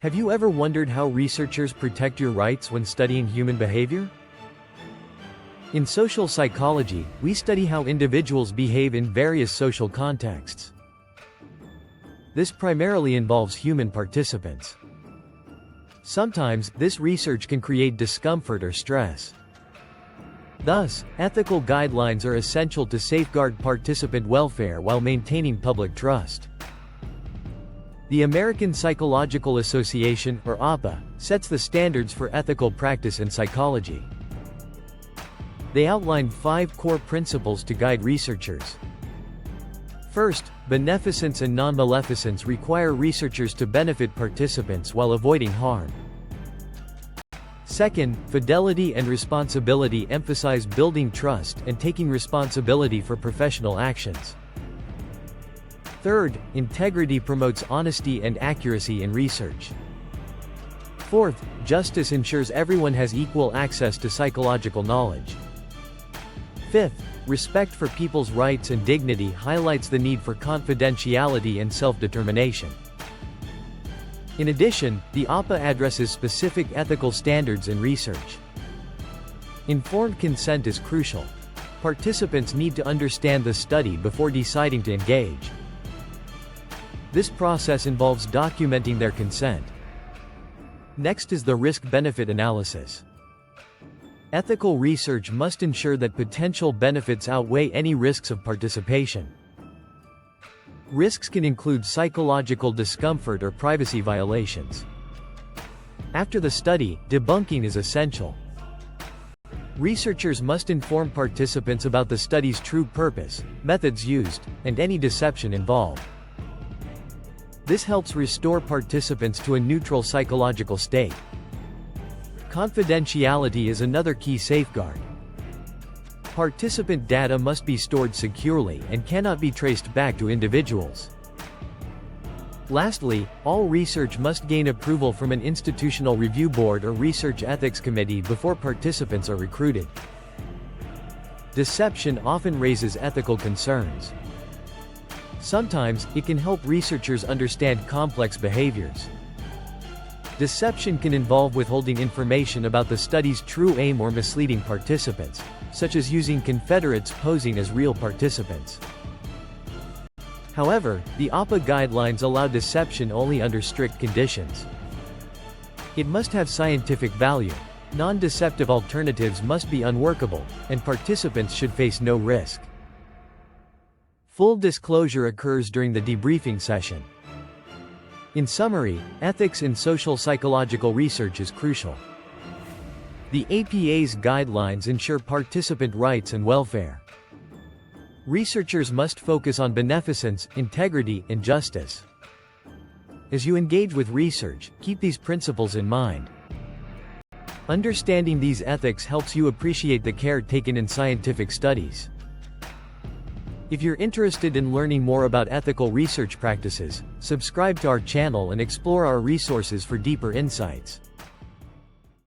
Have you ever wondered how researchers protect your rights when studying human behavior? In social psychology, we study how individuals behave in various social contexts. This primarily involves human participants. Sometimes, this research can create discomfort or stress. Thus, ethical guidelines are essential to safeguard participant welfare while maintaining public trust. The American Psychological Association, or APA, sets the standards for ethical practice in psychology. They outline 5 core principles to guide researchers. First, beneficence and non-maleficence require researchers to benefit participants while avoiding harm. Second, fidelity and responsibility emphasize building trust and taking responsibility for professional actions. Third, integrity promotes honesty and accuracy in research. Fourth, justice ensures everyone has equal access to psychological knowledge. Fifth, respect for people's rights and dignity highlights the need for confidentiality and self-determination. In addition, the APA addresses specific ethical standards in research. Informed consent is crucial. Participants need to understand the study before deciding to engage. This process involves documenting their consent. Next is the risk-benefit analysis. Ethical research must ensure that potential benefits outweigh any risks of participation. Risks can include psychological discomfort or privacy violations. After the study, debunking is essential. Researchers must inform participants about the study's true purpose, methods used, and any deception involved. This helps restore participants to a neutral psychological state. Confidentiality is another key safeguard. Participant data must be stored securely and cannot be traced back to individuals. Lastly, all research must gain approval from an institutional review board or research ethics committee before participants are recruited. Deception often raises ethical concerns. Sometimes, it can help researchers understand complex behaviors. Deception can involve withholding information about the study's true aim or misleading participants, such as using Confederates posing as real participants. However, the APA guidelines allow deception only under strict conditions. It must have scientific value, non-deceptive alternatives must be unworkable, and participants should face no risk. Full disclosure occurs during the debriefing session. In summary, ethics in social psychological research is crucial. The APA's guidelines ensure participant rights and welfare. Researchers must focus on beneficence, integrity, and justice. As you engage with research, keep these principles in mind. Understanding these ethics helps you appreciate the care taken in scientific studies. If you're interested in learning more about ethical research practices, subscribe to our channel and explore our resources for deeper insights.